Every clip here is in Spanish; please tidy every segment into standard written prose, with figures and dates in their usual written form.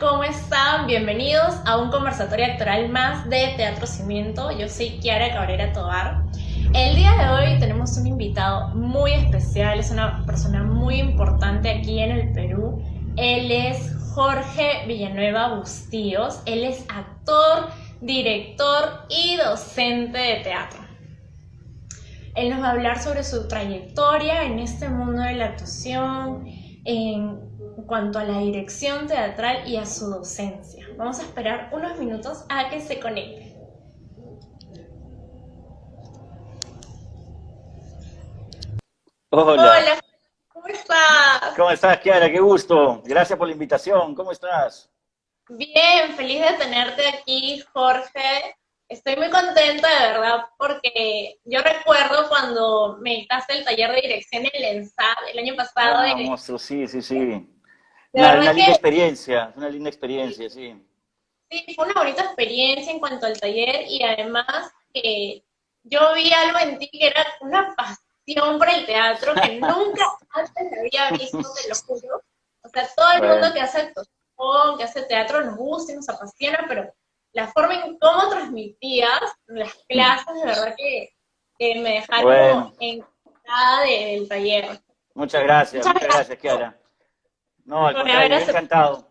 ¿cómo están? Bienvenidos a un conversatorio actoral más de Teatro Cimiento. Yo soy Kiara Cabrera Tovar. El día de hoy tenemos un invitado muy especial, es una persona muy importante aquí en el Perú. Él es Jorge Villanueva Bustíos. Él es actor, director y docente de teatro. Él nos va a hablar sobre su trayectoria en este mundo de la actuación, en cuanto a la dirección teatral y a su docencia. Vamos a esperar unos minutos a que se conecte. Hola, Hola, ¿cómo estás? ¿cómo estás, Kiara? Qué gusto. Gracias por la invitación. ¿Cómo estás? Bien, feliz de tenerte aquí, Jorge. Estoy muy contenta, de verdad, porque yo recuerdo cuando me dictaste el taller de dirección en el ENSAD el año pasado. Ah, monstruo, sí, sí, sí. De Una verdad linda que experiencia, una linda experiencia, sí. sí, fue una bonita experiencia en cuanto al taller y además yo vi algo en ti que era una pasión por el teatro que nunca antes había visto, te lo juro. O sea, todo el mundo Bueno, que hace actuación, que hace teatro nos gusta y nos apasiona, pero la forma en cómo transmitías las clases, de verdad que me dejaron como bueno, encantada del taller. Muchas muchas gracias gracias, Kiara. No, al por haber contrario, yo aceptado. encantado.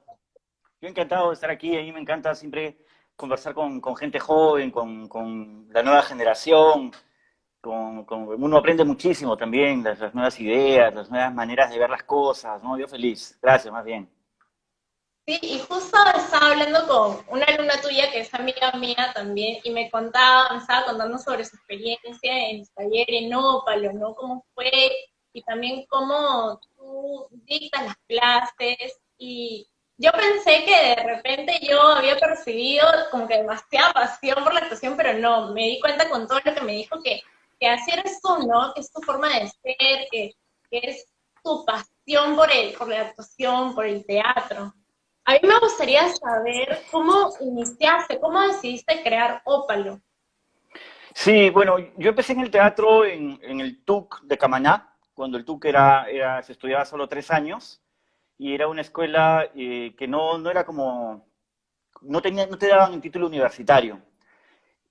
Yo encantado de estar aquí. A mí me encanta siempre conversar con gente joven, con la nueva generación. Uno aprende muchísimo también, las nuevas ideas, las nuevas maneras de ver las cosas, ¿no? Yo feliz. Gracias, más bien. Sí, y justo estaba hablando con una alumna tuya que es amiga mía también y me estaba contando sobre su experiencia en su taller en Ópalo, ¿no? Cómo fue y también cómo tú dictas las clases y yo pensé que de repente yo había percibido como que demasiada pasión por la actuación, pero no, me di cuenta con todo lo que me dijo que así eres tú, ¿no? Que es tu forma de ser, que es tu pasión por la actuación, por el teatro. A mí me gustaría saber cómo iniciaste, cómo decidiste crear Ópalo. Sí, bueno, yo empecé en el teatro en el TUC de Camaná, cuando el TUC se estudiaba solo 3 años, y era una escuela que no era como, no te daban el título universitario.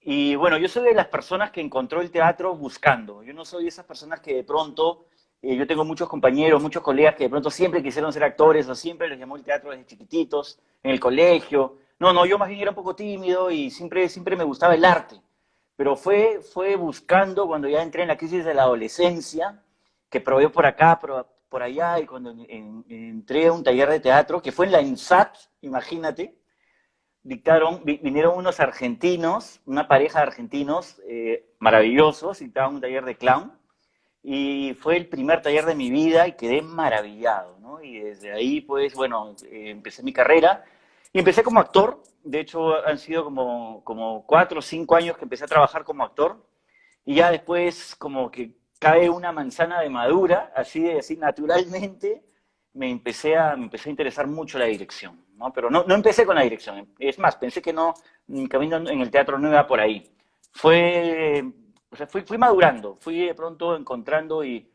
Y bueno, yo soy de las personas que encontró el teatro buscando. Yo no soy de esas personas que de pronto, yo tengo muchos compañeros, muchos colegas que de pronto siempre quisieron ser actores o siempre les llamó el teatro desde chiquititos, en el colegio. No, yo más bien era un poco tímido y siempre me gustaba el arte. Pero fue buscando cuando ya entré en la crisis de la adolescencia, que probé por acá, por allá, y cuando entré a un taller de teatro, que fue en la INSAT, imagínate, vinieron unos argentinos, una pareja de argentinos maravillosos, dictaban un taller de clown, y fue el primer taller de mi vida y quedé maravillado, ¿no? Y desde ahí, pues, bueno, empecé mi carrera y empecé como actor. De hecho, han sido como 4 o 5 años que empecé a trabajar como actor y ya después como que cae una manzana de madura, así naturalmente, me empecé a interesar mucho la dirección, ¿no? Pero no empecé con la dirección. Es más, pensé que no, mi camino en el teatro no iba por ahí. Fue, o sea, fui madurando, fui de pronto encontrando y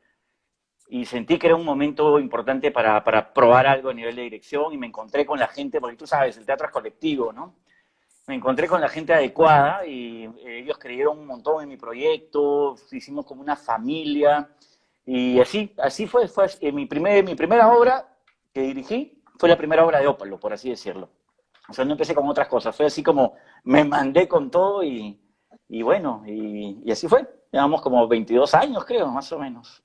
sentí que era un momento importante para probar algo a nivel de dirección y me encontré con la gente, porque tú sabes, el teatro es colectivo, ¿no? Me encontré con la gente adecuada y ellos creyeron un montón en mi proyecto, hicimos como una familia y así fue mi primera obra que dirigí, fue la primera obra de Ópalo, por así decirlo. O sea, no empecé con otras cosas, fue así como me mandé con todo y bueno, y así fue. Llevamos como 22 años, creo, más o menos.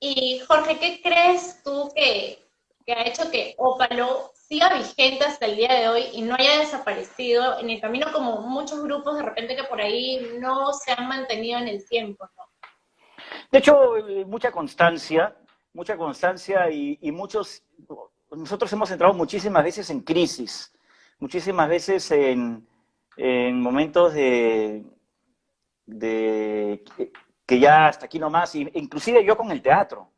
Y Jorge, ¿qué crees tú que ha hecho que Ópalo siga vigente hasta el día de hoy y no haya desaparecido en el camino como muchos grupos de repente que por ahí no se han mantenido en el tiempo, ¿no? De hecho, mucha constancia y nosotros hemos entrado muchísimas veces en crisis, muchísimas veces en momentos de que ya hasta aquí nomás, inclusive yo con el teatro,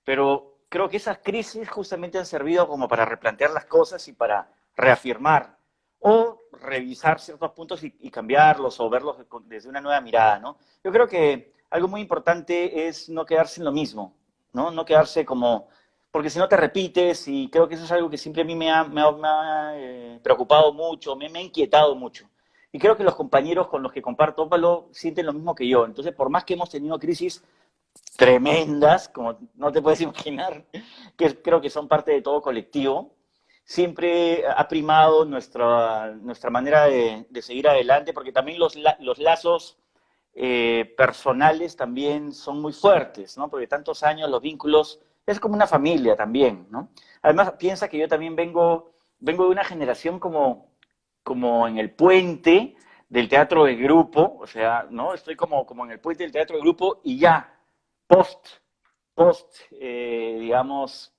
pero creo que esas crisis justamente han servido como para replantear las cosas y para reafirmar o revisar ciertos puntos y cambiarlos o verlos desde una nueva mirada, ¿no? Yo creo que algo muy importante es no quedarse en lo mismo, ¿no? No quedarse como, porque si no te repites, y creo que eso es algo que siempre a mí preocupado mucho, me ha inquietado mucho. Y creo que los compañeros con los que comparto Ópalo sienten lo mismo que yo. Entonces, por más que hemos tenido crisis tremendas, como no te puedes imaginar, que creo que son parte de todo colectivo, siempre ha primado nuestra manera de seguir adelante, porque también los lazos personales también son muy fuertes, ¿no? Porque tantos años, los vínculos, es como una familia también, ¿no? Además, piensa que yo también vengo de una generación como en el puente del teatro de grupo, o sea, ¿no? Estoy como en el puente del teatro de grupo y ya, post, digamos,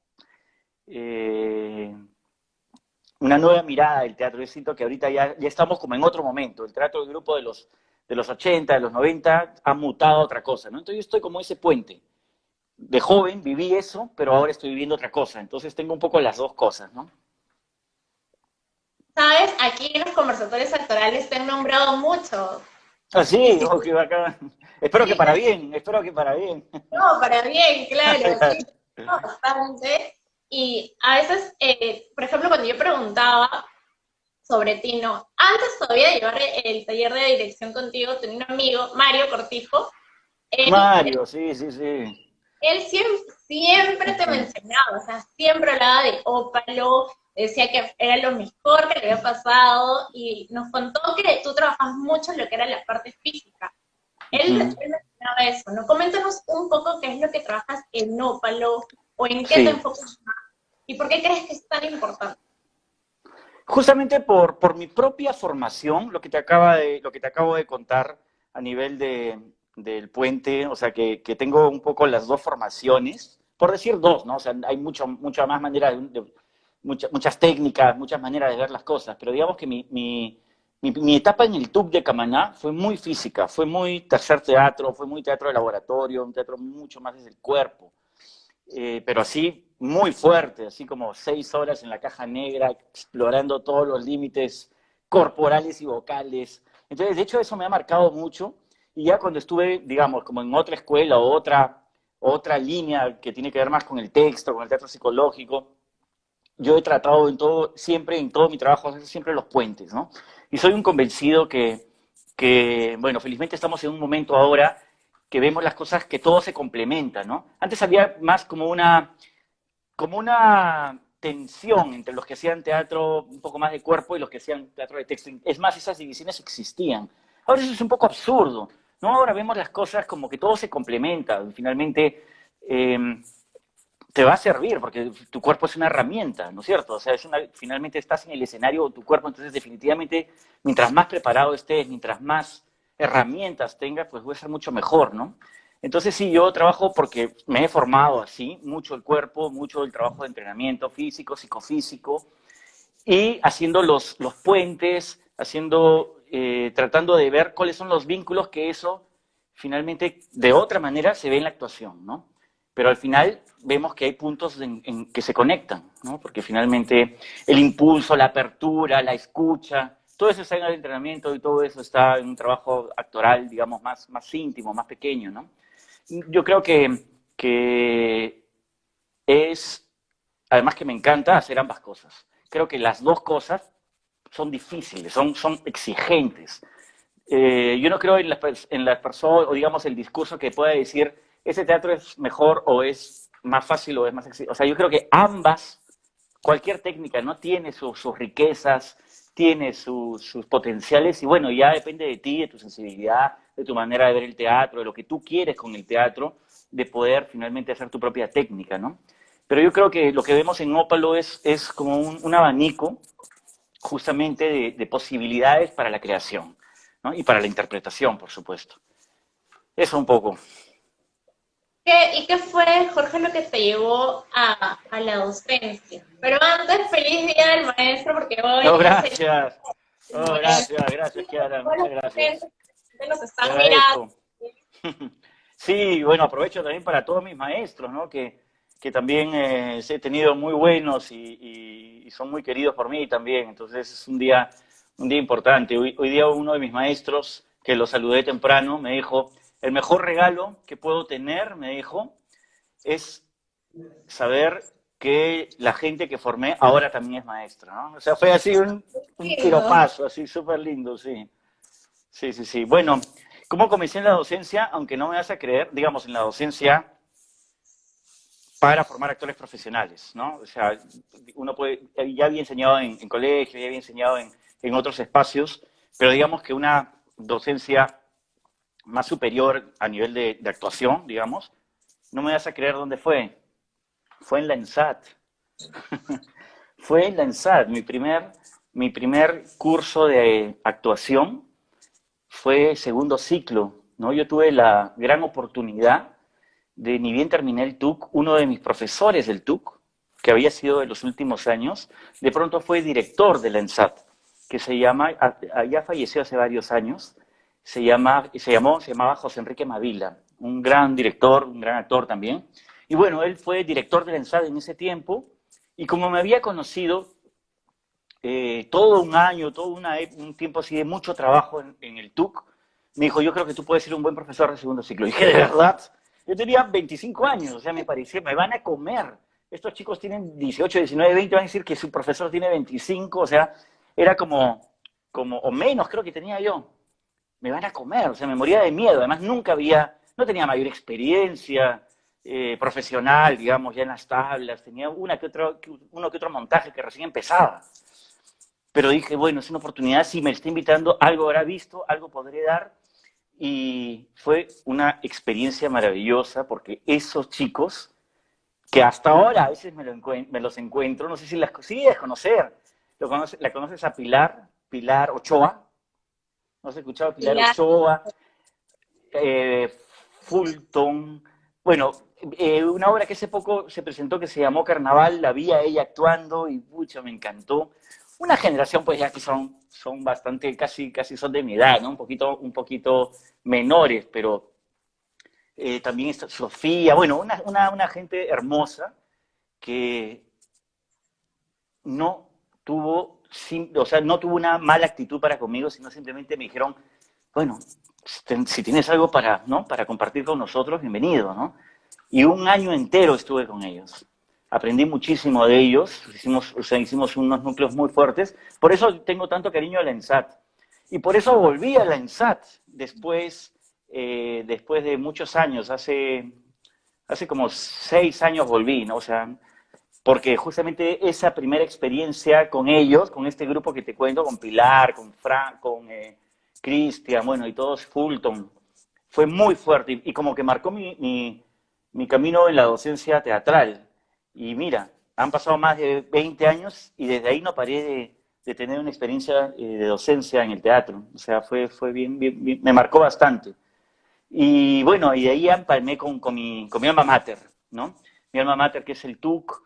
eh, una nueva mirada del teatro. Yo siento que ahorita ya estamos como en otro momento. El teatro de grupo de los 80, de los 90, ha mutado a otra cosa, ¿no? Entonces yo estoy como ese puente. De joven viví eso, pero ahora estoy viviendo otra cosa. Entonces tengo un poco las dos cosas, ¿no? Sabes, aquí en los conversatorios actorales te han nombrado mucho. Ah, Y sí, si oh, qué bacán. Espero que sí, para bien, espero que para bien. no, para bien, claro, sí, no, bastante. Y a veces, por ejemplo, cuando yo preguntaba sobre ti, no, antes todavía de llevar el taller de dirección contigo, tenía un amigo, Mario Cortijo, él, Mario, sí, sí, sí. él siempre te Ujú. mencionaba, o sea, siempre hablaba de Ópalo, decía que era lo mejor que le había pasado y nos contó que tú trabajas mucho en lo que era la parte física. Él Ujú. mencionaba eso, ¿no? Coméntanos un poco qué es lo que trabajas en Ópalo o en qué te Sí. enfocas más y por qué crees que es tan importante. Justamente por mi propia formación, lo que te acabo de contar a nivel del puente, o sea, que tengo un poco las dos formaciones, por decir dos, ¿no? O sea, hay mucha más manera muchas técnicas, muchas maneras de ver las cosas, pero digamos que mi etapa en el TUC de Camaná fue muy física, fue muy tercer teatro, fue muy teatro de laboratorio, un teatro mucho más desde el cuerpo, pero así muy fuerte, así como 6 horas en la caja negra, explorando todos los límites corporales y vocales. Entonces, de hecho, eso me ha marcado mucho. Y ya cuando estuve, digamos, como en otra escuela o otra línea que tiene que ver más con el texto, con el teatro psicológico, yo he tratado siempre en todo mi trabajo, hacer siempre los puentes, ¿no? Y soy un convencido que, bueno, felizmente estamos en un momento ahora que vemos las cosas que todo se complementa, ¿no? Antes había más como una tensión entre los que hacían teatro un poco más de cuerpo y los que hacían teatro de texto. Es más, esas divisiones existían. Ahora eso es un poco absurdo, ¿no? Ahora vemos las cosas como que todo se complementa. Finalmente, eh, te va a servir, porque tu cuerpo es una herramienta, ¿no es cierto? O sea, finalmente estás en el escenario de tu cuerpo, entonces definitivamente, mientras más preparado estés, mientras más herramientas tengas, pues va a ser mucho mejor, ¿no? Entonces sí, yo trabajo porque me he formado así, mucho el cuerpo, mucho el trabajo de entrenamiento físico, psicofísico, y haciendo los puentes, tratando de ver cuáles son los vínculos que eso finalmente de otra manera se ve en la actuación, ¿no? Pero al final vemos que hay puntos en que se conectan, ¿no? Porque finalmente el impulso, la apertura, la escucha, todo eso está en el entrenamiento y todo eso está en un trabajo actoral, digamos, más íntimo, más pequeño, ¿no? Yo creo que es, además que me encanta hacer ambas cosas. Creo que las dos cosas son difíciles, son exigentes. Yo no creo en las personas, o digamos el discurso que pueda decir, ese teatro es mejor o es más fácil o es más exigente. O sea, yo creo que ambas, cualquier técnica, ¿no? Tiene sus riquezas, tiene sus potenciales y bueno, ya depende de ti, de tu sensibilidad, de tu manera de ver el teatro, de lo que tú quieres con el teatro, de poder finalmente hacer tu propia técnica, ¿no? Pero yo creo que lo que vemos en Ópalo es como un abanico justamente de posibilidades para la creación, ¿no? Y para la interpretación, por supuesto. Eso un poco. ¿Y qué fue, Jorge, lo que te llevó a la docencia? Pero antes, feliz Día del Maestro, porque hoy Oh, es el gracias. del Oh, maestro. gracias, Kiara. Todos Muchas los gracias. docentes que nos Te están mirando. agradezco. Sí, bueno, aprovecho también para todos mis maestros, ¿no? Que también he tenido muy buenos y son muy queridos por mí también. Entonces es un día importante. Hoy día uno de mis maestros, que lo saludé temprano, me dijo, el mejor regalo que puedo tener, me dijo, es saber que la gente que formé ahora también es maestra, ¿no? O sea, fue así un Sí, ¿no? piropazo, así súper lindo, sí. Sí, sí, sí. Bueno, ¿cómo comencé en la docencia? Aunque no me vas a creer, digamos, en la docencia para formar actores profesionales, ¿no? O sea, uno puede, ya había enseñado en colegio, ya había enseñado en otros espacios, pero digamos que una docencia más superior a nivel de actuación, digamos, no me vas a creer dónde fue. Fue en la ENSAT. Fue en la ENSAT. Mi primer curso de actuación fue segundo ciclo, ¿no? Yo tuve la gran oportunidad de, ni bien terminé el TUC, uno de mis profesores del TUC, que había sido de los últimos años, de pronto fue director de la ENSAT, que ya falleció hace varios años, se llamaba José Enrique Mavila, un gran director, un gran actor también. Y bueno, él fue director de la ENSAT en ese tiempo, y como me había conocido todo un año, un tiempo así de mucho trabajo en el TUC, me dijo, yo creo que tú puedes ser un buen profesor de segundo ciclo. Y dije, ¿de verdad? Yo tenía 25 años, o sea, me parecía, me van a comer. Estos chicos tienen 18, 19, 20, van a decir que su profesor tiene 25, o sea, era o menos creo que tenía yo. Me van a comer, o sea, me moría de miedo. Además, no tenía mayor experiencia profesional, digamos, ya en las tablas, tenía uno que otro montaje que recién empezaba. Pero dije, bueno, es una oportunidad, si me está invitando, algo habrá visto, algo podré dar. Y fue una experiencia maravillosa porque esos chicos, que hasta ahora a veces me los encuentro, no sé si las sigues conocer. ¿La conoces a Pilar Ochoa? ¿No has escuchado a Pilar Pilar. Ochoa? eh, Fulton. Bueno, una obra que hace poco se presentó que se llamó Carnaval, la vi a ella actuando y pucha, me encantó. Una generación pues ya que son bastante, casi son de mi edad, ¿no? Un poquito menores, pero también está Sofía, bueno, una gente hermosa que no o sea, no tuvo una mala actitud para conmigo, sino simplemente me dijeron, bueno, si tienes algo ¿no? para compartir con nosotros, bienvenido, ¿no? Y un año entero estuve con ellos. Aprendí muchísimo de ellos, hicimos unos núcleos muy fuertes. Por eso tengo tanto cariño a la ENSAT. Y por eso volví a la ENSAT después de muchos años. Hace como 6 años volví, ¿no? O sea, porque justamente esa primera experiencia con ellos, con este grupo que te cuento, con Pilar, con Frank, con Cristian, bueno, y todos, Fulton, fue muy fuerte y como que marcó mi camino en la docencia teatral. Y mira, han pasado más de 20 años y desde ahí no paré de tener una experiencia de docencia en el teatro. O sea, fue me marcó bastante. Y bueno, y de ahí empalmé con mi alma mater, ¿no? Mi alma mater, que es el TUC,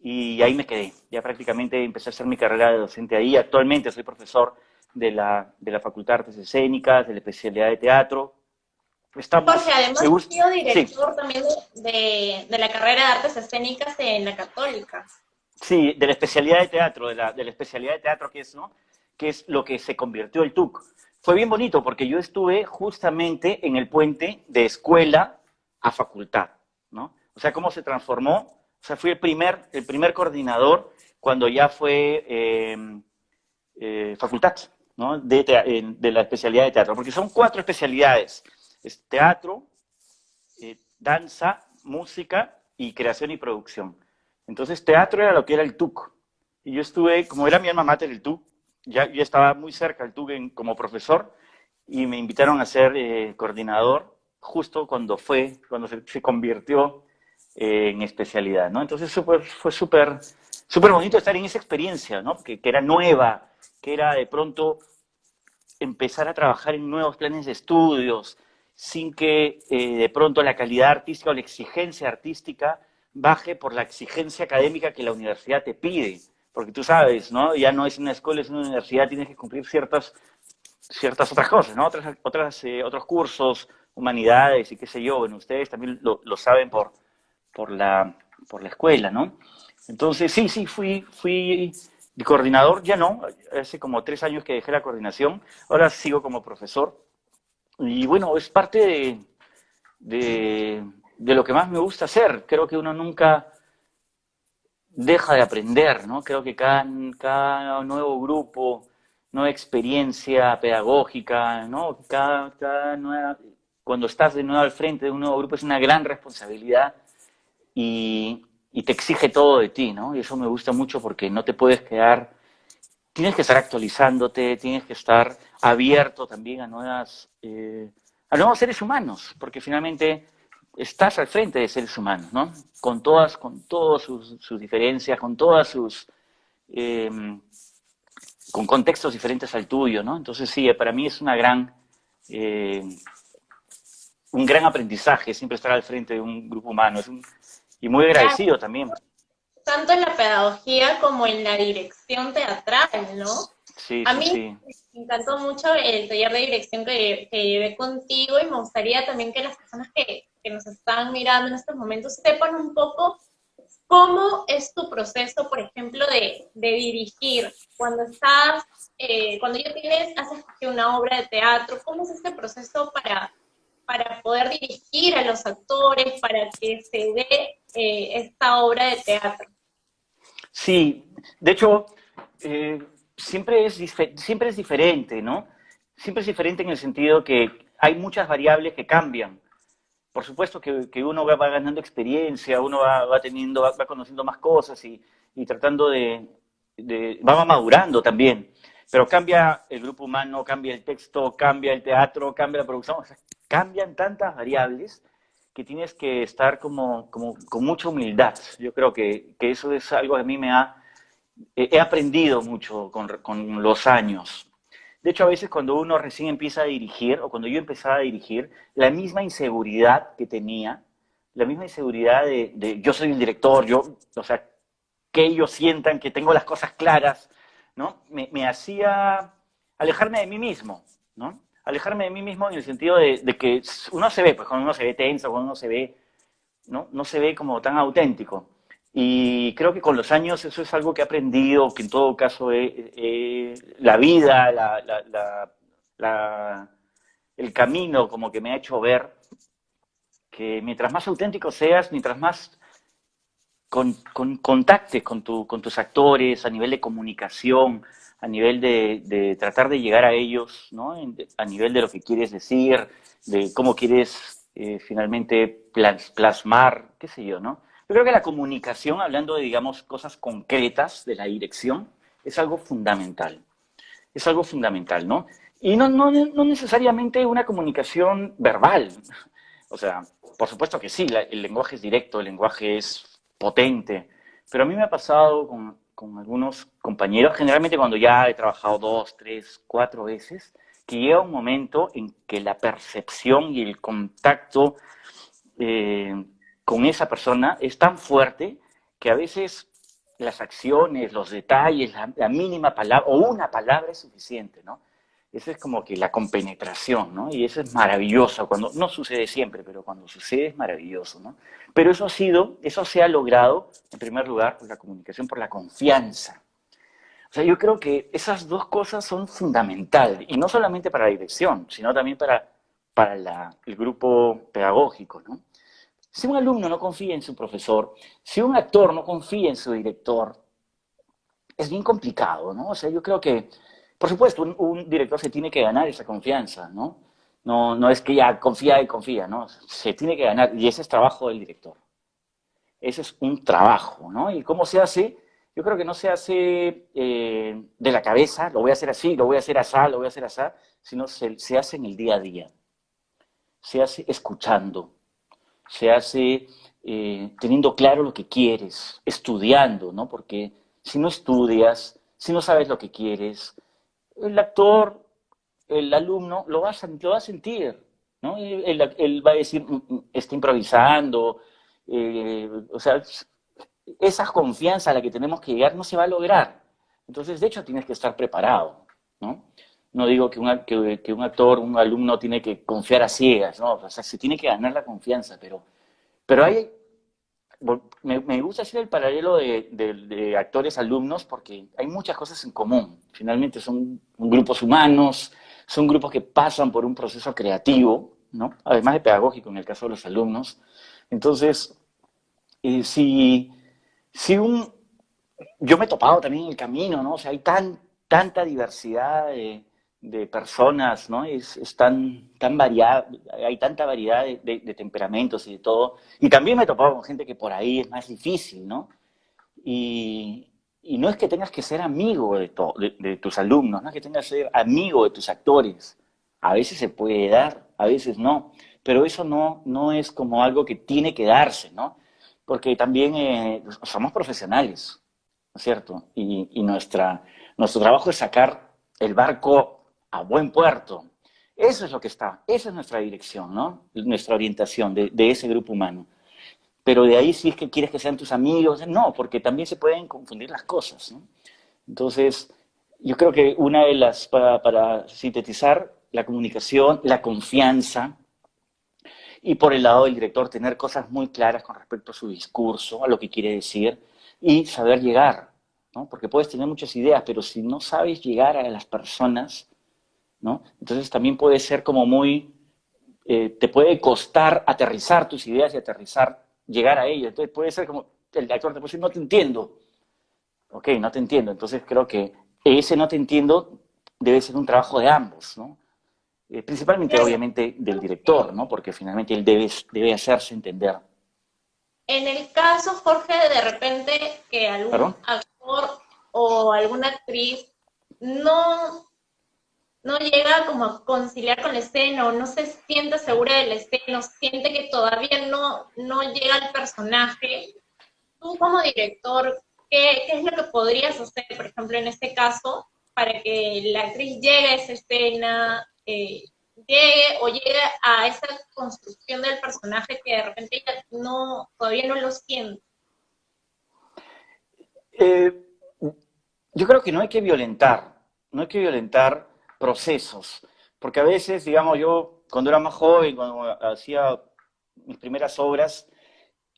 y ahí me quedé. Ya prácticamente empecé a hacer mi carrera de docente ahí. Actualmente soy profesor de la Facultad de Artes Escénicas, de la especialidad de teatro. Jorge, Me además he gusta, sido sí, director también de la carrera de artes escénicas en la Católica. sí, de la especialidad de teatro, de la especialidad de teatro que es, ¿no? Que es lo que se convirtió el TUC. Fue bien bonito porque yo estuve justamente en el puente de escuela a facultad, ¿no? O sea, cómo se transformó. O sea, fui el primer coordinador cuando ya fue facultad, ¿no? De la especialidad de teatro, porque son 4 especialidades. Es teatro, danza, música y creación y producción. Entonces, teatro era lo que era el TUC. Y yo estuve, como era mi alma mater el TUC, ya estaba muy cerca el TUC como profesor y me invitaron a ser coordinador justo cuando se convirtió en especialidad, ¿no? Entonces fue súper bonito estar en esa experiencia, ¿no? Que era nueva, que era de pronto empezar a trabajar en nuevos planes de estudios, sin que de pronto la calidad artística o la exigencia artística baje por la exigencia académica que la universidad te pide. Porque tú sabes, ¿no? Ya no es una escuela, es una universidad, tienes que cumplir ciertas otras cosas, ¿no? Otros cursos, humanidades y qué sé yo. Bueno, ustedes también lo saben por la, por la escuela, ¿no? Entonces, sí, fui coordinador, ya no, hace como 3 años que dejé la coordinación, ahora sigo como profesor. Y bueno, es parte de lo que más me gusta hacer. Creo que uno nunca deja de aprender, ¿no? Creo que cada nuevo grupo, nueva experiencia pedagógica, ¿no? Cuando estás de nuevo al frente de un nuevo grupo es una gran responsabilidad y te exige todo de ti, ¿no? Y eso me gusta mucho porque no te puedes quedar, tienes que estar actualizándote, tienes que estar abierto también a nuevos seres humanos, porque finalmente estás al frente de seres humanos, ¿no? Con todas sus diferencias, eh, con contextos diferentes al tuyo, ¿no? Entonces sí, para mí es eh, un gran aprendizaje siempre estar al frente de un grupo humano, y muy Claro, agradecido también. tanto en la pedagogía como en la dirección teatral, ¿no? Sí, A sí, mí sí. me encantó mucho el taller de dirección que llevé contigo y me gustaría también que las personas que nos están mirando en estos momentos sepan un poco cómo es tu proceso, por ejemplo, de dirigir. Cuando estás, cuando ya has escogido una obra de teatro, ¿cómo es este proceso para poder dirigir a los actores, para que se dé esta obra de teatro? Sí, de hecho, siempre es diferente, ¿no? Siempre es diferente en el sentido que hay muchas variables que cambian. Por supuesto que uno va ganando experiencia, uno va conociendo más cosas y tratando va madurando también. Pero cambia el grupo humano, cambia el texto, cambia el teatro, cambia la producción, o sea, cambian tantas variables que tienes que estar con mucha humildad. Yo creo que eso es algo que a mí he aprendido mucho con los años. De hecho, a veces cuando uno recién empieza a dirigir, o cuando yo empezaba a dirigir, la misma inseguridad que tenía, la misma inseguridad de yo soy el director, o sea, que ellos sientan que tengo las cosas claras, ¿no? Me hacía alejarme de mí mismo, ¿no? Alejarme de mí mismo en el sentido de que uno se ve, pues cuando uno se ve tenso, cuando uno se ve, ¿no? No se ve como tan auténtico. Y creo que con los años eso es algo que he aprendido, que en todo caso la vida, el camino como que me ha hecho ver que mientras más auténtico seas, mientras más contactes con tus actores a nivel de comunicación, a nivel de tratar de llegar a ellos, ¿no? A nivel de lo que quieres decir, de cómo quieres finalmente plasmar, qué sé yo, ¿no? Yo creo que la comunicación, hablando de, digamos, cosas concretas de la dirección, es algo fundamental. Es algo fundamental, ¿no? Y no necesariamente una comunicación verbal. O sea, por supuesto que sí, el lenguaje es directo, el lenguaje es potente, pero a mí me ha pasado con algunos compañeros, generalmente cuando ya he trabajado 2, 3, 4 veces, que llega un momento en que la percepción y el contacto eh, con esa persona es tan fuerte que a veces las acciones, los detalles, la mínima palabra o una palabra es suficiente, ¿no? Esa es como que la compenetración, ¿no? Y eso es maravilloso, cuando no sucede siempre, pero cuando sucede es maravilloso, ¿no? Pero eso se ha logrado, en primer lugar, por la comunicación, por la confianza. O sea, yo creo que esas dos cosas son fundamentales, y no solamente para la dirección, sino también para el grupo pedagógico, ¿no? Si un alumno no confía en su profesor, si un actor no confía en su director, es bien complicado, ¿no? O sea, yo creo que, por supuesto, un director se tiene que ganar esa confianza, ¿no? No es que ya confía y confía, ¿no? Se tiene que ganar, y ese es trabajo del director. Ese es un trabajo, ¿no? ¿Y cómo se hace? Yo creo que no se hace de la cabeza, lo voy a hacer así, lo voy a hacer así, lo voy a hacer así, sino se hace en el día a día, se hace escuchando, se hace teniendo claro lo que quieres, estudiando, ¿no? Porque si no estudias, si no sabes lo que quieres, el actor, el alumno lo va a sentir, ¿no? Él va a decir, está improvisando, o sea, esa confianza a la que tenemos que llegar no se va a lograr. Entonces, de hecho, tienes que estar preparado, ¿no? No digo que un actor, un alumno tiene que confiar a ciegas, ¿no? O sea, se tiene que ganar la confianza, pero me gusta hacer el paralelo de actores alumnos porque hay muchas cosas en común. Finalmente son grupos humanos, son grupos que pasan por un proceso creativo, ¿no? Además de pedagógico en el caso de los alumnos. Entonces, si, si un yo me he topado también en el camino, ¿no? O sea, hay tanta diversidad de personas, ¿no? Es tan variada, hay tanta variedad de temperamentos y de todo. Y también me he topado con gente que por ahí es más difícil, ¿no? Y no es que tengas que ser amigo de tus alumnos, no es que tengas que ser amigo de tus actores. A veces se puede dar, a veces no, pero eso no es como algo que tiene que darse, ¿no? Porque también somos profesionales, ¿no es cierto? Y nuestro trabajo es sacar el barco a buen puerto. Eso es lo que está, esa es nuestra dirección, ¿no? Nuestra orientación de ese grupo humano. Pero de ahí si es que quieres que sean tus amigos, no, porque también se pueden confundir las cosas, ¿no? Entonces, yo creo que una de las, para sintetizar, la comunicación, la confianza, y por el lado del director, tener cosas muy claras con respecto a su discurso, a lo que quiere decir, y saber llegar, ¿no? Porque puedes tener muchas ideas, pero si no sabes llegar a las personas, ¿no? Entonces también puede ser como muy, te puede costar aterrizar tus ideas y aterrizar, llegar a ellas. Entonces puede ser como, el actor te puede decir, no te entiendo. Ok, no te entiendo. Entonces creo que ese no te entiendo debe ser un trabajo de ambos, ¿no? Principalmente, Claro, obviamente, del director, ¿no? Porque finalmente él debe hacerse entender. en el caso, Jorge, de repente que ¿Perdón? algún actor o alguna actriz no, no llega como a conciliar con la escena o no se siente segura de la escena o siente que todavía no llega al personaje, tú como director, ¿qué es lo que podrías hacer, por ejemplo, en este caso, para que la actriz llegue a esa escena, llegue o llegue a esa construcción del personaje que de repente ella todavía no lo siente? Eh, yo creo que no hay que violentar procesos, porque a veces, digamos, yo cuando era más joven, cuando hacía mis primeras obras,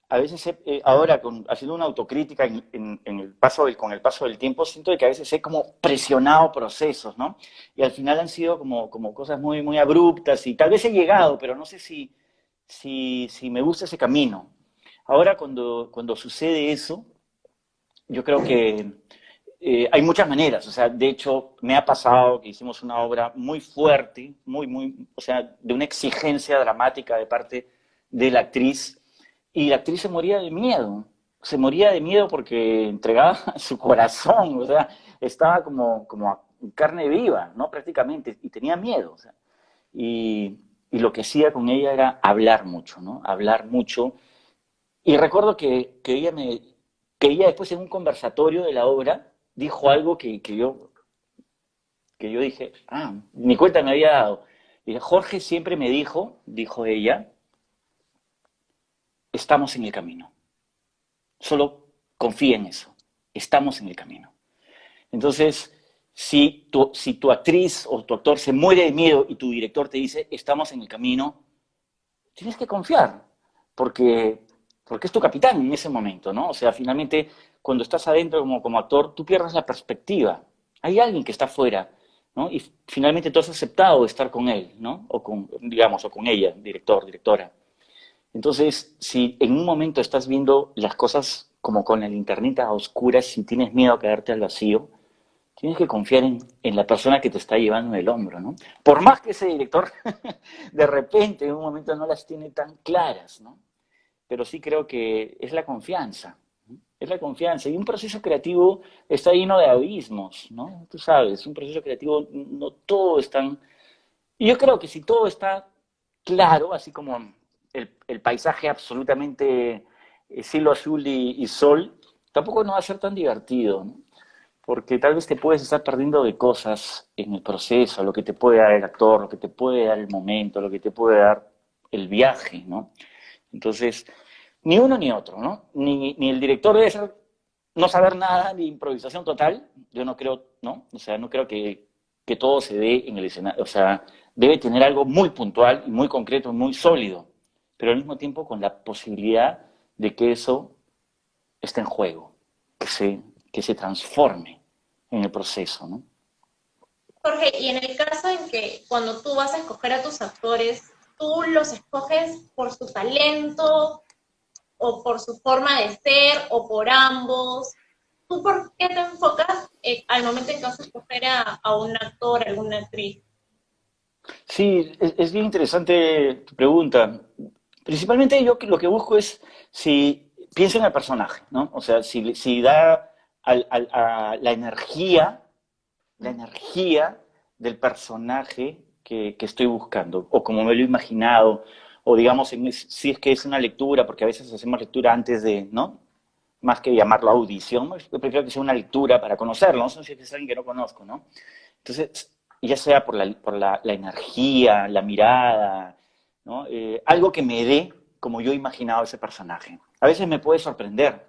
a veces ahora haciendo una autocrítica en el con el paso del tiempo, siento de que a veces he como presionado procesos, ¿no? Y al final han sido como cosas muy abruptas y tal vez he llegado, pero no sé si me gusta ese camino. Ahora cuando sucede eso, yo creo que hay muchas maneras, o sea, de hecho me ha pasado que hicimos una obra muy fuerte, o sea, de una exigencia dramática de parte de la actriz, y la actriz se moría de miedo porque entregaba su corazón, o sea, estaba como a carne viva, ¿no? Prácticamente, y tenía miedo, o sea, y lo que hacía con ella era hablar mucho, ¿no? Hablar mucho, y recuerdo que ella después en un conversatorio de la obra dijo algo que yo dije, ni cuenta me había dado. Dije, Jorge siempre me dijo ella, estamos en el camino. Solo confía en eso. Estamos en el camino. Entonces, si tu actriz o tu actor se muere de miedo y tu director te dice, estamos en el camino, tienes que confiar, porque, porque es tu capitán en ese momento, ¿no? O sea, finalmente, cuando estás adentro como actor, tú pierdes la perspectiva. Hay alguien que está afuera, ¿no? Y finalmente tú has aceptado estar con él, ¿no? Digamos, o con ella, director, directora. Entonces, si en un momento estás viendo las cosas como con el internet a oscuras, si tienes miedo a quedarte al vacío, tienes que confiar en la persona que te está llevando en el hombro, ¿no? Por más que ese director de repente en un momento no las tiene tan claras, ¿no? Pero sí creo que es la confianza, ¿no? Es la confianza. Y un proceso creativo está lleno de abismos, ¿no? Tú sabes, un proceso creativo no todo es tan... Y yo creo que si todo está claro, así como el paisaje absolutamente cielo azul y sol, tampoco no va a ser tan divertido, ¿no? Porque tal vez te puedes estar perdiendo de cosas en el proceso, lo que te puede dar el actor, lo que te puede dar el momento, lo que te puede dar el viaje, ¿no? Entonces, ni uno ni otro, ¿no? Ni el director debe ser, no saber nada de improvisación total, yo no creo, ¿no? O sea, no creo que todo se dé en el escenario, o sea, debe tener algo muy puntual y muy concreto, muy sólido, pero al mismo tiempo con la posibilidad de que eso esté en juego, que se transforme en el proceso, ¿no? Jorge, y en el caso en que cuando tú vas a escoger a tus actores, tú los escoges por su talento o por su forma de ser o por ambos, ¿tú por qué te enfocas al momento en que vas a escoger a un actor, a alguna actriz? Sí, es bien interesante tu pregunta. Principalmente yo lo que busco es si pienso en el personaje, ¿no? O sea, si da a la energía del personaje que estoy buscando, o como me lo he imaginado, o digamos, si es que es una lectura, porque a veces hacemos lectura antes de, ¿no? Más que llamarlo audición, yo prefiero que sea una lectura para conocerlo, no sé si es alguien que no conozco, ¿no? Entonces, ya sea por la energía, la mirada, ¿no? Algo que me dé como yo he imaginado ese personaje. A veces me puede sorprender,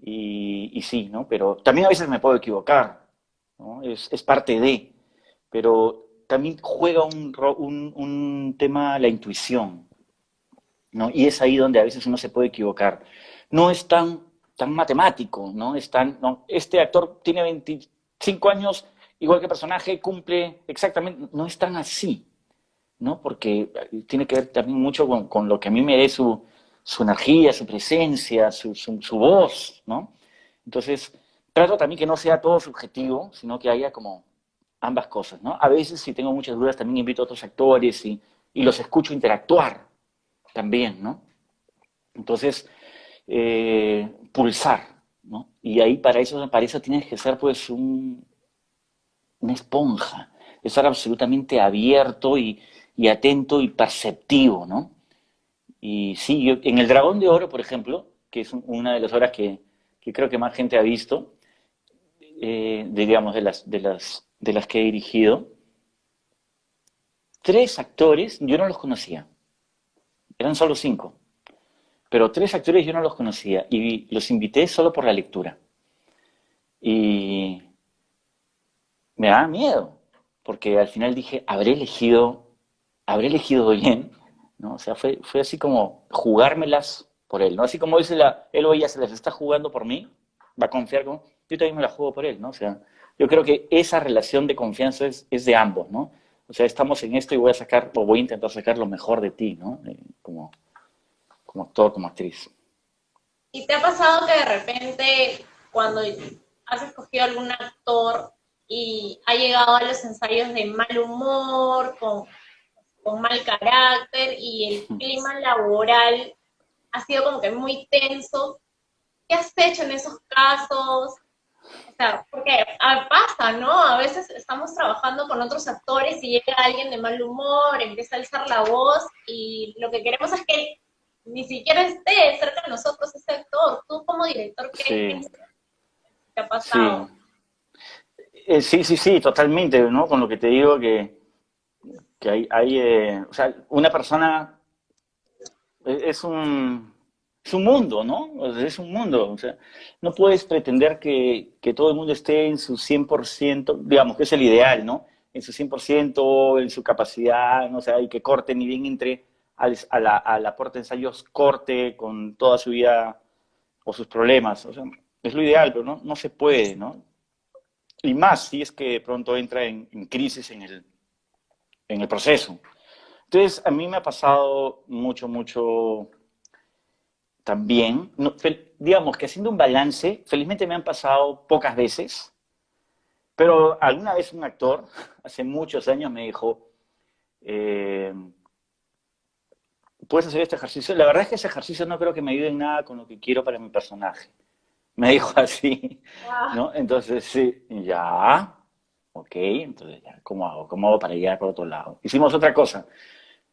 y sí, ¿no? Pero también a veces me puedo equivocar, ¿no? Es parte de, pero también juega un tema la intuición, ¿no? Y es ahí donde a veces uno se puede equivocar. No es tan matemático, ¿no? No, este actor tiene 25 años, igual que el personaje, cumple exactamente, no es tan así, ¿no? Porque tiene que ver también mucho con lo que a mí me dé su energía, su presencia, su voz, ¿no? Entonces, trato también que no sea todo subjetivo, sino que haya como ambas cosas, ¿no? A veces, si tengo muchas dudas, también invito a otros actores y los escucho interactuar también, ¿no? Entonces, pulsar, ¿no? Y ahí para eso tienes que ser pues una esponja, estar absolutamente abierto y atento y perceptivo, ¿no? Y sí, en El Dragón de Oro, por ejemplo, que es una de las obras que creo que más gente ha visto, digamos, de las que he dirigido, tres actores yo no los conocía, eran solo cinco, pero tres actores yo no los conocía y los invité solo por la lectura. Y me daba miedo, porque al final dije, habré elegido bien, ¿no? O sea, fue así como jugármelas por él, ¿no? Así como él o ella se las está jugando por mí, va a confiar como, yo también me la juego por él, ¿no? O sea, yo creo que esa relación de confianza es de ambos, ¿no? O sea, estamos en esto y voy a sacar, o voy a intentar sacar lo mejor de ti, ¿no? Como actor, como actriz. ¿Y te ha pasado que de repente cuando has escogido algún actor y ha llegado a los ensayos de mal humor, con mal carácter y el clima laboral ha sido como que muy tenso? ¿Qué has hecho en esos casos? O sea, porque pasa, ¿no? A veces estamos trabajando con otros actores y llega alguien de mal humor, empieza a alzar la voz y lo que queremos es que ni siquiera esté cerca de nosotros ese actor. Tú como director, ¿qué Sí, piensas que ha sí. pasado? Sí, sí, sí, totalmente, ¿no? Con lo que te digo que o sea, una persona es un mundo, ¿no? O sea, es un mundo, o sea, no puedes pretender que todo el mundo esté en su 100%, digamos que es el ideal, ¿no? En su 100%, en su capacidad, ¿no? O sea, y que corte ni bien entre a la puerta de ensayos, corte con toda su vida o sus problemas, o sea, es lo ideal, pero no se puede, ¿no? Y más si es que de pronto entra en crisis en el proceso. Entonces, a mí me ha pasado mucho, mucho también, digamos que haciendo un balance, felizmente me han pasado pocas veces, pero alguna vez un actor, hace muchos años, me dijo, eh, ¿puedes hacer este ejercicio? La verdad es que ese ejercicio no creo que me ayude en nada con lo que quiero para mi personaje. Me dijo así, Ah, ¿no? Entonces, sí, ya, ok, entonces ya, ¿cómo hago para llegar por otro lado? Hicimos otra cosa.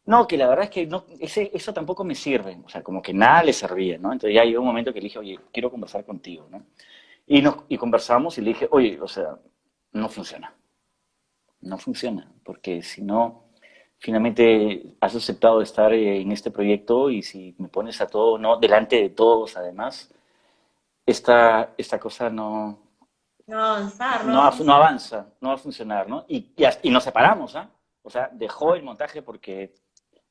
No, que la verdad es que no, eso tampoco me sirve, o sea, como que nada le servía, ¿no? Entonces ya llegó un momento que le dije, oye, quiero conversar contigo, ¿no? Y conversamos y le dije, oye, o sea, no funciona, no funciona, porque si no, finalmente has aceptado estar en este proyecto y si me pones a todo, no, delante de todos además, esta cosa no avanzar, no no, no avanzar. avanza, no va a funcionar, ¿no? Y nos separamos, ¿ah? O sea, dejó el montaje porque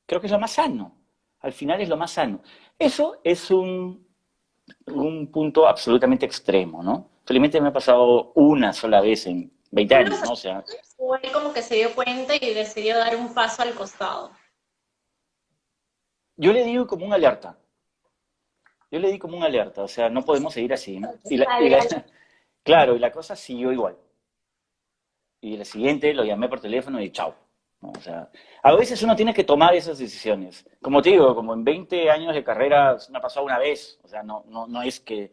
creo que es lo más sano. Al final es lo más sano. Eso es un punto absolutamente extremo, ¿no? Felizmente me ha pasado una sola vez en 20 ¿Tú los años, ¿no? O sea, aceptas o él como que se dio cuenta y decidió dar un paso al costado? yo le digo como una alerta. Yo le di como una alerta, o sea, no podemos seguir así, ¿no? Que salga. Claro, y la cosa siguió igual. Y el siguiente lo llamé por teléfono y chao, ¿no? O sea, a veces uno tiene que tomar esas decisiones. Como te digo, como en 20 años de carrera me ha pasado una vez. O sea, no es que...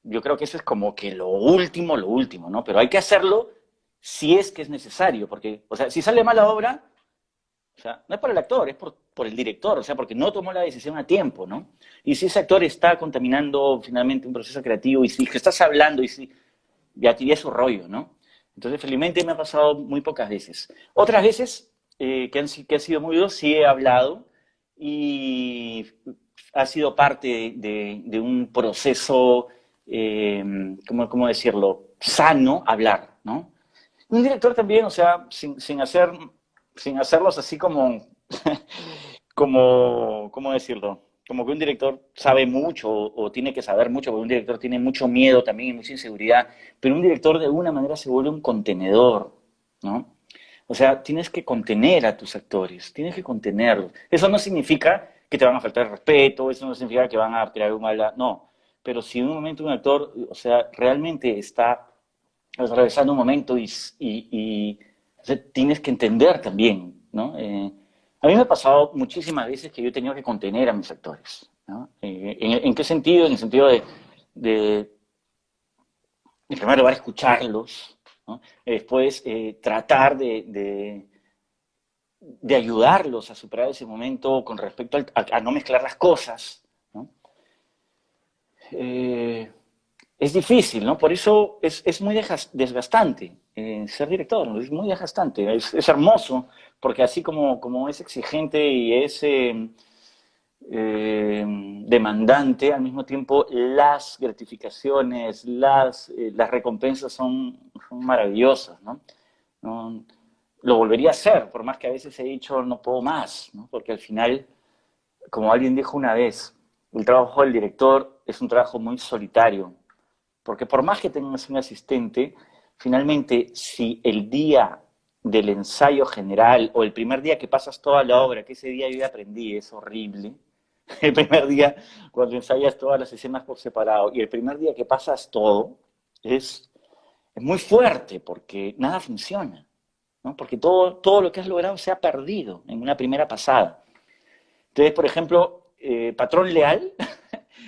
Yo creo que eso es como que lo último, ¿no? Pero hay que hacerlo si es que es necesario, porque, o sea, si sale mal la obra, o sea, no es por el actor, es por el director, o sea, porque no tomó la decisión a tiempo, ¿no? Y si ese actor está contaminando finalmente un proceso creativo, y si que estás hablando, y si ya tiene su rollo, ¿no? Entonces, felizmente me ha pasado muy pocas veces. Otras veces que han sido muy duros, sí he hablado y ha sido parte de un proceso, ¿cómo decirlo? Sano hablar, ¿no? Un director también, o sea, sin hacerlos así como, ¿cómo decirlo? Como que un director sabe mucho o tiene que saber mucho, porque un director tiene mucho miedo también y mucha inseguridad, pero un director de alguna manera se vuelve un contenedor, ¿no? O sea, tienes que contener a tus actores, tienes que contenerlos. Eso no significa que te van a faltar el respeto, eso no significa que van a crear un mala... No, pero si en un momento un actor, o sea, realmente está atravesando un momento o sea, tienes que entender también, ¿no? A mí me ha pasado muchísimas veces que yo he tenido que contener a mis actores, ¿no? ¿En qué sentido? En el sentido de en primer lugar, escucharlos, ¿no? Después, tratar de ayudarlos a superar ese momento con respecto a no mezclar las cosas, ¿no? Eh, es difícil, ¿no? Por eso es muy desgastante ser director, ¿no? Es muy desgastante, es hermoso, porque así como es exigente y es demandante, al mismo tiempo las gratificaciones, las recompensas son maravillosas, ¿no? No, lo volvería a hacer, por más que a veces he dicho no puedo más, ¿no? Porque al final, como alguien dijo una vez, el trabajo del director es un trabajo muy solitario, porque por más que tengas un asistente, finalmente si el día del ensayo general o el primer día que pasas toda la obra, que ese día yo ya aprendí, es horrible, el primer día cuando ensayas todas las escenas por separado y el primer día que pasas todo, es muy fuerte porque nada funciona, ¿no? Porque todo lo que has logrado se ha perdido en una primera pasada. Entonces, por ejemplo, Patrón Leal,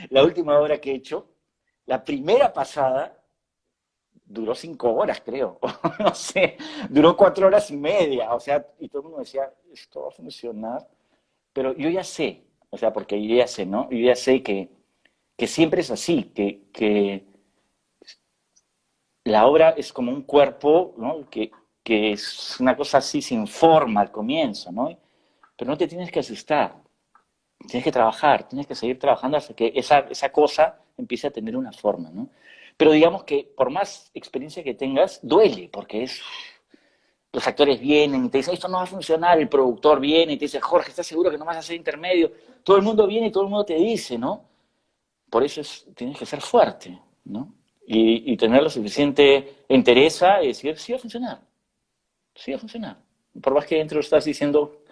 la última obra que he hecho, la primera pasada duró 5 horas, creo, no sé, duró 4 horas y media, o sea, y todo el mundo decía, esto va a funcionar, pero yo ya sé, o sea, porque yo ya sé, ¿no? Yo ya sé que siempre es así, que la obra es como un cuerpo, ¿no? Que es una cosa así sin forma al comienzo, ¿no? Pero no te tienes que asustar, tienes que trabajar, tienes que seguir trabajando hasta que esa cosa empiece a tener una forma, ¿no? Pero digamos que por más experiencia que tengas, duele, porque los actores vienen y te dicen, esto no va a funcionar, el productor viene y te dice, Jorge, ¿estás seguro que no vas a hacer intermedio? Todo el mundo viene y todo el mundo te dice, ¿no? Por eso tienes que ser fuerte, ¿no? Y tener lo suficiente entereza y decir, sí va a funcionar, sí va a funcionar. Por más que dentro estás diciendo,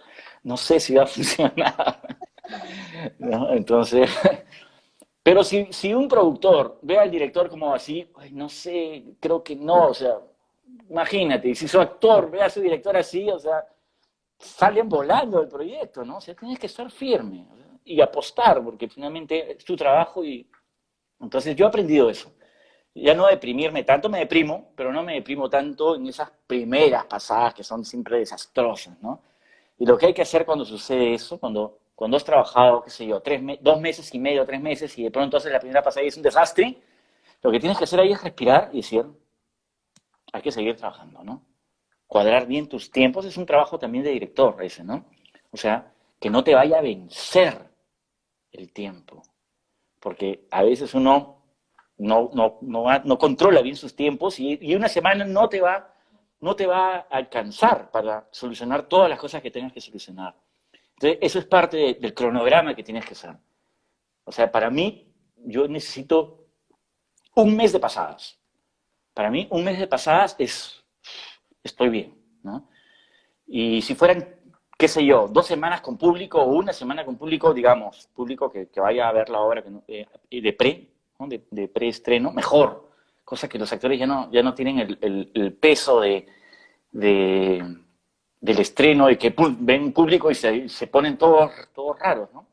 no sé si va a funcionar, ¿no? Entonces, pero si un productor ve al director como así, ay, no sé, creo que no, o sea, imagínate, si su actor ve a su director así, o sea, salen volando del proyecto, ¿no? O sea, tienes que estar firme, o sea, y apostar, porque finalmente es tu trabajo y entonces yo he aprendido eso. Ya no deprimirme tanto, me deprimo, pero no me deprimo tanto en esas primeras pasadas que son siempre desastrosas, ¿no? Y lo que hay que hacer cuando sucede eso, cuando has trabajado, qué sé yo, 2 meses y medio, 3 meses, y de pronto haces la primera pasada y es un desastre, lo que tienes que hacer ahí es respirar y decir, hay que seguir trabajando, ¿no? Cuadrar bien tus tiempos es un trabajo también de director ese, ¿no? O sea, que no te vaya a vencer el tiempo, porque a veces uno no controla bien sus tiempos y una semana no te va a alcanzar para solucionar todas las cosas que tengas que solucionar. Entonces, eso es parte del cronograma que tienes que hacer. O sea, para mí, yo necesito un mes de pasadas. Para mí, un mes de pasadas estoy bien, ¿no? Y si fueran, qué sé yo, 2 semanas con público o una semana con público, digamos, público que vaya a ver la obra de pre, ¿no? de preestreno, mejor. cosa que los actores ya no tienen el peso de- del estreno, de que pum, ven público y se ponen todos raros, ¿no?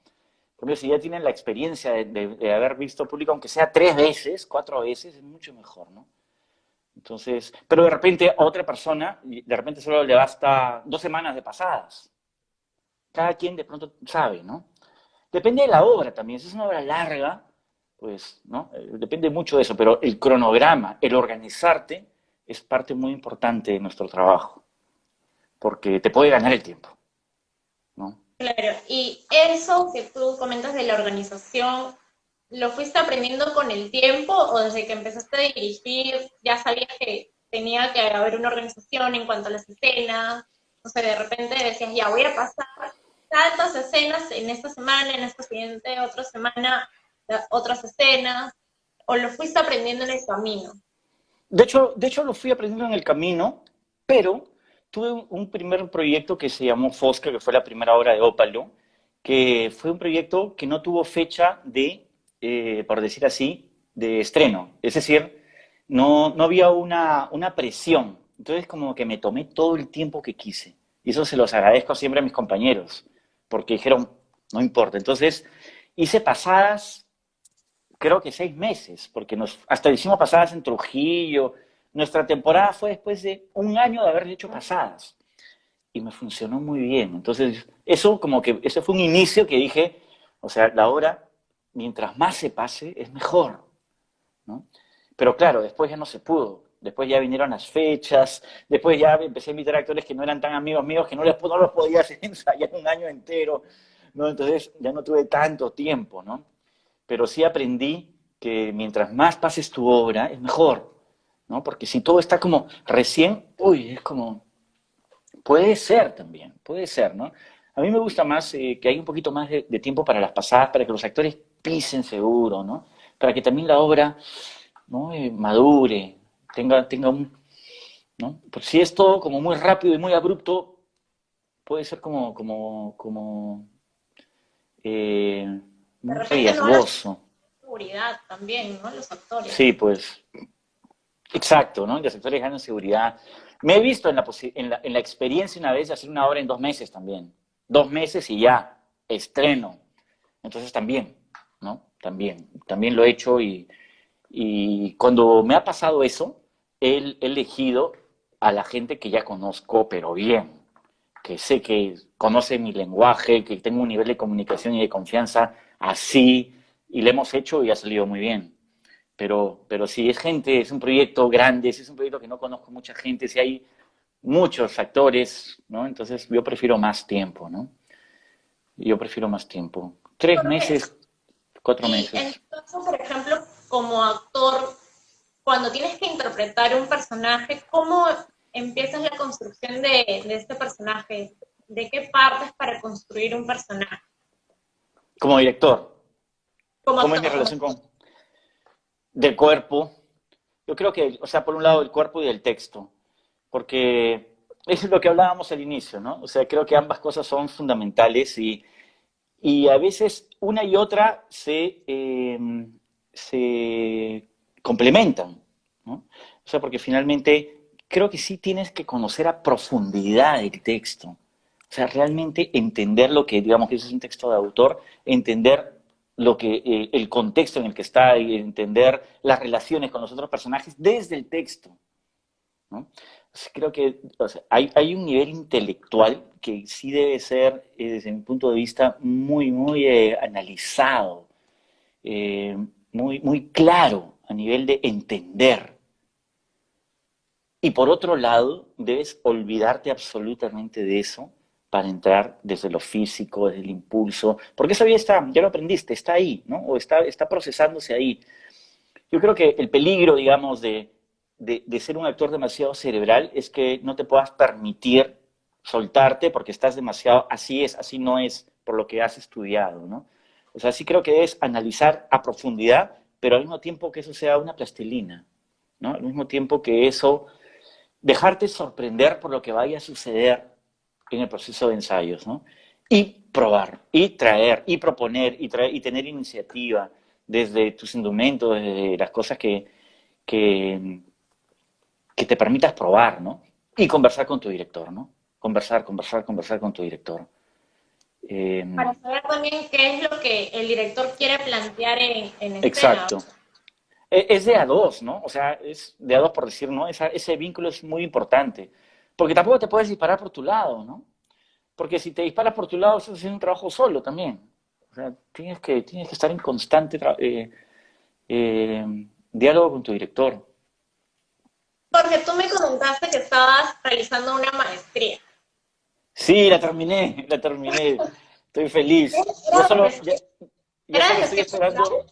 Por ejemplo, si ya tienen la experiencia de haber visto público, aunque sea 3 veces, 4 veces, es mucho mejor, ¿no? Entonces, pero de repente a otra persona, de repente solo le basta 2 semanas de pasadas. Cada quien de pronto sabe, ¿no? Depende de la obra también. Si es una obra larga, pues, ¿no? Depende mucho de eso, pero el cronograma, el organizarte, es parte muy importante de nuestro trabajo, porque te puede ganar el tiempo, ¿no? Claro, y eso que tú comentas de la organización, ¿lo fuiste aprendiendo con el tiempo o desde que empezaste a dirigir ya sabías que tenía que haber una organización en cuanto a las escenas? O sea, de repente decías, ya voy a pasar tantas escenas en esta semana, en esta siguiente otra semana, otras escenas, o lo fuiste aprendiendo en el camino. De hecho lo fui aprendiendo en el camino, pero tuve un primer proyecto que se llamó Fosca, que fue la primera obra de Ópalo, que fue un proyecto que no tuvo fecha por decir así, de estreno. Es decir, no había una presión. Entonces como que me tomé todo el tiempo que quise. Y eso se los agradezco siempre a mis compañeros, porque dijeron, no importa. Entonces hice pasadas creo que 6 meses, porque hasta hicimos pasadas en Trujillo. Nuestra temporada fue después de un año de haber hecho pasadas y me funcionó muy bien. Entonces, eso como que, ese fue un inicio que dije, o sea, la obra, mientras más se pase, es mejor, ¿no? Pero claro, después ya no se pudo. Después ya vinieron las fechas, después ya empecé a invitar a actores que no eran tan amigos míos, que no los podía hacer ensayar un año entero, ¿no? Entonces ya no tuve tanto tiempo, ¿no? Pero sí aprendí que mientras más pases tu obra, es mejor, ¿no? Porque si todo está como recién, uy, es como, puede ser también, puede ser, ¿no? A mí me gusta más que haya un poquito más de tiempo para las pasadas, para que los actores pisen seguro, ¿no? Para que también la obra, ¿no? Madure, tenga ¿no? Pues si es todo como muy rápido y muy abrupto, puede ser eh, De muy repente no la riesgoso. seguridad también, ¿no? Los actores. Sí, pues exacto, ¿no? Y los actores ganan seguridad. Me he visto en la experiencia una vez de hacer una obra en 2 meses también. 2 meses y ya, estreno. Entonces también, ¿no? También lo he hecho y cuando me ha pasado eso, he elegido a la gente que ya conozco, pero bien, que sé que conoce mi lenguaje, que tengo un nivel de comunicación y de confianza así, y lo hemos hecho y ha salido muy bien. Pero si es gente, es un proyecto grande, si es un proyecto que no conozco mucha gente, si hay muchos actores, ¿no? Entonces yo prefiero más tiempo, ¿no? Yo prefiero más tiempo. Tres ¿Por qué? meses, cuatro Y en meses. tu caso, por ejemplo, como actor, cuando tienes que interpretar un personaje, ¿cómo empiezas la construcción de este personaje? ¿De qué partes para construir un personaje? Como director, Como ¿cómo es mi actor, como relación con del cuerpo? Yo creo que, o sea, por un lado el cuerpo y el texto, porque eso es lo que hablábamos al inicio, ¿no? O sea, creo que ambas cosas son fundamentales y a veces una y otra se complementan, ¿no? O sea, porque finalmente creo que sí tienes que conocer a profundidad el texto. O sea, realmente entender lo que, digamos que eso es un texto de autor, entender el contexto en el que está y entender las relaciones con los otros personajes desde el texto, ¿no? O sea, creo que o sea, hay un nivel intelectual que sí debe ser, desde mi punto de vista, muy analizado, muy claro a nivel de entender. Y por otro lado, debes olvidarte absolutamente de eso para entrar desde lo físico, desde el impulso, porque eso ya lo aprendiste, está ahí, ¿no? O está procesándose ahí. Yo creo que el peligro, digamos, de ser un actor demasiado cerebral es que no te puedas permitir soltarte porque estás demasiado, así es, así no es, por lo que has estudiado, ¿no? O sea, sí creo que es analizar a profundidad, pero al mismo tiempo que eso sea una plastilina, ¿no? Al mismo tiempo que eso, dejarte sorprender por lo que vaya a suceder en el proceso de ensayos, ¿no? Y probar, y traer, y proponer, y tener iniciativa desde tus indumentos, desde las cosas que, que te permitas probar, ¿no? Y conversar con tu director, ¿no? Conversar con tu director. Eh, Para saber también qué es lo que el director quiere plantear en escena. exacto. Es de a dos, ¿no? O sea, es de a dos por decir, ¿no? Ese vínculo es muy importante. Porque tampoco te puedes disparar por tu lado, ¿no? Porque si te disparas por tu lado, estás haciendo un trabajo solo también. O sea, tienes que estar en constante diálogo con tu director. Jorge, tú me comentaste que estabas realizando una maestría. Sí, la terminé, la terminé. Estoy feliz. Ya ¿Era solo, de ya, ya era de solo estoy gestión cultural? esperando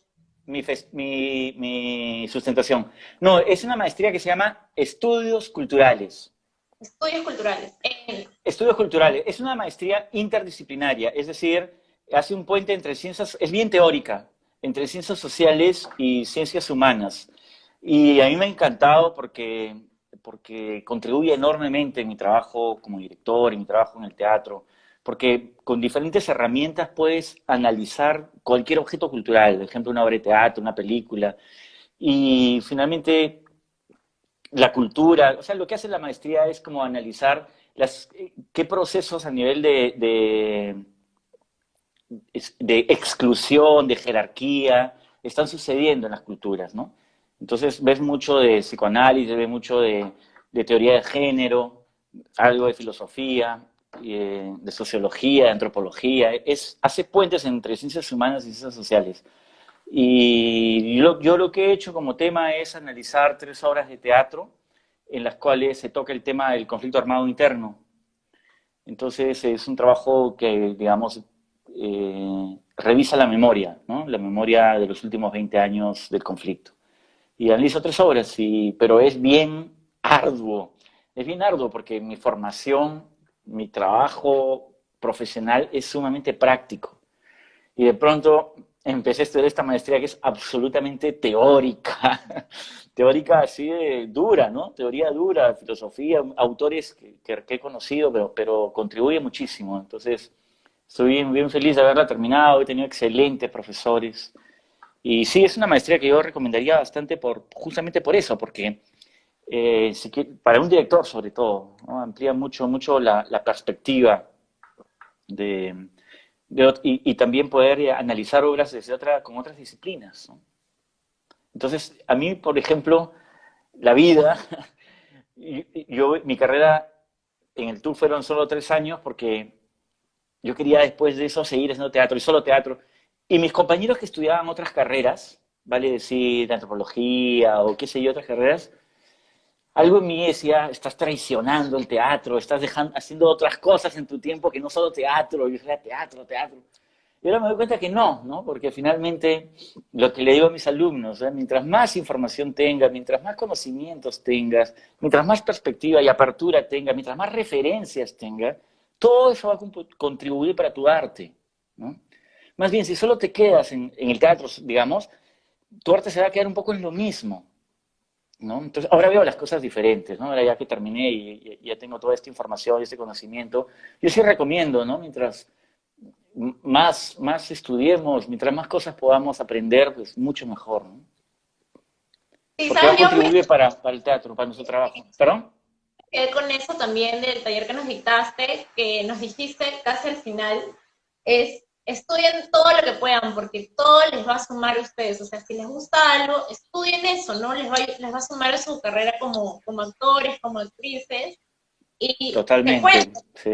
mi sustentación. No, es una maestría que se llama Estudios Culturales. Estudios culturales. Estudios culturales. Es una maestría interdisciplinaria, es decir, hace un puente entre ciencias, es bien teórica, entre ciencias sociales y ciencias humanas. Y a mí me ha encantado porque contribuye enormemente en mi trabajo como director, en mi trabajo en el teatro, porque con diferentes herramientas puedes analizar cualquier objeto cultural, por ejemplo, una obra de teatro, una película, y finalmente la cultura, o sea, lo que hace la maestría es como analizar qué procesos a nivel de exclusión, de jerarquía, están sucediendo en las culturas, ¿no? Entonces ves mucho de psicoanálisis, ves mucho de teoría de género, algo de filosofía, de sociología, de antropología, hace puentes entre ciencias humanas y ciencias sociales. Y yo lo que he hecho como tema es analizar 3 obras de teatro en las cuales se toca el tema del conflicto armado interno. Entonces es un trabajo que, digamos, revisa la memoria, ¿no? La memoria de los últimos 20 años del conflicto. Y analizo 3 obras, pero es bien arduo porque mi formación, mi trabajo profesional es sumamente práctico. Y de pronto empecé a estudiar esta maestría que es absolutamente teórica, teórica así de dura, ¿no? Teoría dura, filosofía, autores que he conocido, pero contribuye muchísimo. Entonces, estoy bien, bien feliz de haberla terminado, he tenido excelentes profesores. Y sí, es una maestría que yo recomendaría bastante justamente por eso, porque para un director sobre todo, ¿no? Amplía mucho, mucho la perspectiva de, y también poder analizar obras con otras disciplinas, ¿no? Entonces, a mí, por ejemplo, la vida, mi carrera en el TUC fueron solo 3 años porque yo quería después de eso seguir haciendo teatro y solo teatro. Y mis compañeros que estudiaban otras carreras, vale decir, antropología o qué sé yo, otras carreras, algo en mí decía, estás traicionando el teatro, estás haciendo otras cosas en tu tiempo que no solo teatro. Y yo decía, teatro, teatro. Y ahora me doy cuenta que no, ¿no? Porque finalmente lo que le digo a mis alumnos, ¿eh? Mientras más información tengas, mientras más conocimientos tengas, mientras más perspectiva y apertura tengas, mientras más referencias tengas, todo eso va a contribuir para tu arte, ¿no? Más bien, si solo te quedas en el teatro, digamos, tu arte se va a quedar un poco en lo mismo, ¿no? Entonces, ahora veo las cosas diferentes, ¿no? Ahora ya que terminé y ya tengo toda esta información y este conocimiento, yo sí recomiendo, ¿no? Mientras más estudiemos, mientras más cosas podamos aprender, pues mucho mejor, ¿no? Sí, Porque va a sabes, yo me contribuir para el teatro, para nuestro trabajo. ¿Perdón? quedé con eso también del taller que nos dictaste, que nos dijiste casi al final, es estudien todo lo que puedan, porque todo les va a sumar a ustedes. O sea, si les gusta algo, estudien eso, ¿no? Les va a sumar a su carrera como actores, como actrices. Y te Totalmente, cuento, sí.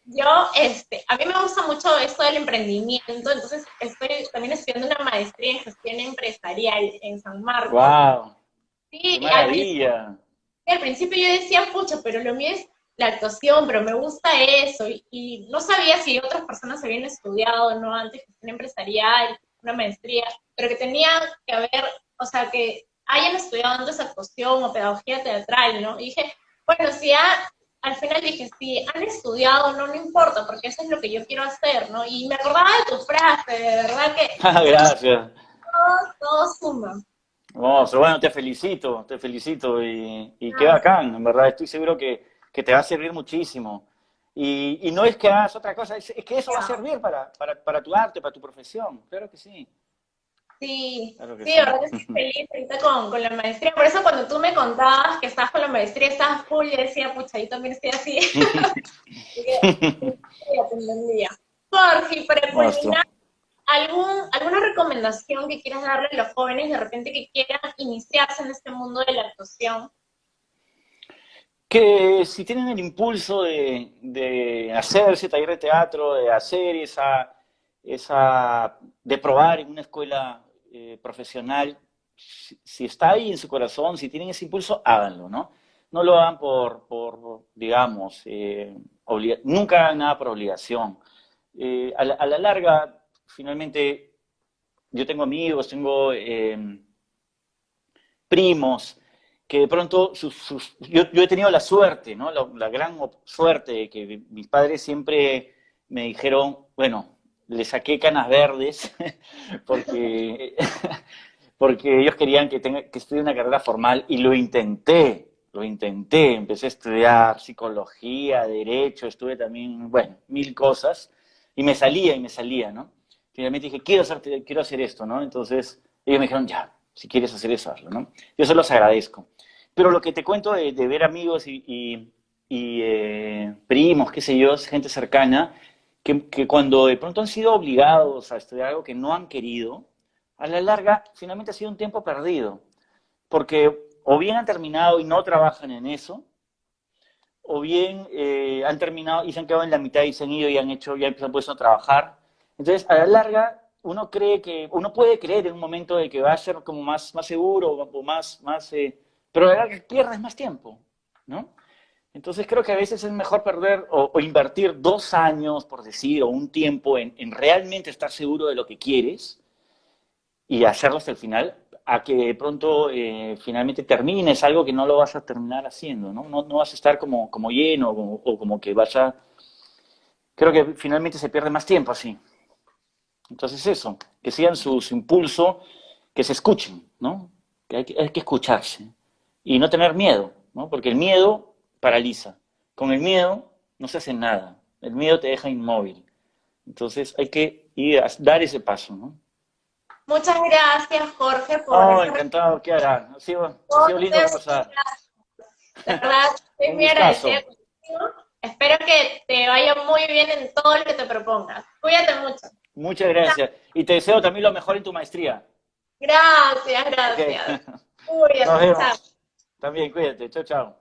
yo, a mí me gusta mucho esto del emprendimiento, entonces estoy también estudiando una maestría en gestión empresarial en San Marcos. ¡Wow! ¡Qué Sí, y maravilla! al principio yo decía, pucha, pero lo mío es la actuación, pero me gusta eso, y no sabía si otras personas habían estudiado, ¿no? Antes gestión empresarial, una maestría, pero que tenía que haber, o sea, que hayan estudiado antes actuación o pedagogía teatral, ¿no? Y dije, bueno, si al final dije, si han estudiado, no, no importa, porque eso es lo que yo quiero hacer, ¿no? Y me acordaba de tu frase, de verdad que Gracias. todo suma. Hermoso. Bueno, te felicito y qué bacán, en verdad. Estoy seguro que te va a servir muchísimo. Y no es que hagas otra cosa, es que eso va a servir para tu arte, para tu profesión. Claro que sí. Sí, Claro que sí, de sí. verdad que estoy feliz ahorita con la maestría. Por eso cuando tú me contabas que estabas con la maestría, estabas full, yo decía, pucha, yo también estoy así. Así que ya te entendía. Jorge, para Monstruo. culminar, ¿alguna recomendación que quieras darle a los jóvenes de repente que quieran iniciarse en este mundo de la actuación? Que si tienen el impulso de hacer ese taller de teatro, de hacer de probar en una escuela profesional, si está ahí en su corazón, si tienen ese impulso, háganlo, ¿no? No lo hagan digamos, nunca hagan nada por obligación. A la larga, finalmente, yo tengo amigos, tengo primos, que de pronto yo he tenido la suerte, ¿no? La gran suerte de que mis padres siempre me dijeron, bueno, le saqué canas verdes porque, porque ellos querían que estudie una carrera formal y lo intenté, empecé a estudiar psicología, derecho, estuve también, bueno, mil cosas y me salía, ¿no? Finalmente dije, quiero hacer esto, ¿no? Entonces ellos me dijeron, ya, si quieres hacer eso, hazlo, ¿no? Yo se los agradezco. Pero lo que te cuento de ver amigos y primos, qué sé yo, gente cercana, que cuando de pronto han sido obligados a estudiar algo que no han querido, a la larga finalmente ha sido un tiempo perdido, porque o bien han terminado y no trabajan en eso, o bien han terminado y se han quedado en la mitad y se han ido y ya se han puesto a trabajar. Entonces, a la larga, uno puede creer en un momento de que va a ser como más seguro o pero a la larga pierdes más tiempo, ¿no? Entonces creo que a veces es mejor perder o invertir 2 años, por decir, o un tiempo en realmente estar seguro de lo que quieres y hacerlo hasta el final, a que de pronto finalmente termines algo que no lo vas a terminar haciendo, ¿no? No vas a estar como lleno o como que vas a... Creo que finalmente se pierde más tiempo así. Entonces eso, que sigan su impulso, que se escuchen, ¿no? Que hay que escucharse y no tener miedo, ¿no? Porque el miedo paraliza. Con el miedo no se hace nada. El miedo te deja inmóvil. Entonces hay que ir a dar ese paso, ¿no? Muchas gracias, Jorge, por Oh, esta encantado, Kiara. Ha sido lindo respuesta. conversar. De verdad, estoy Un muy agradecida gustazo. contigo. Espero que te vaya muy bien en todo lo que te propongas. Cuídate mucho. Muchas gracias. Y te deseo también lo mejor en tu maestría. Gracias, Ok. gracias. Nos Cuídate, chao. vemos. También, cuídate. Chao, chao.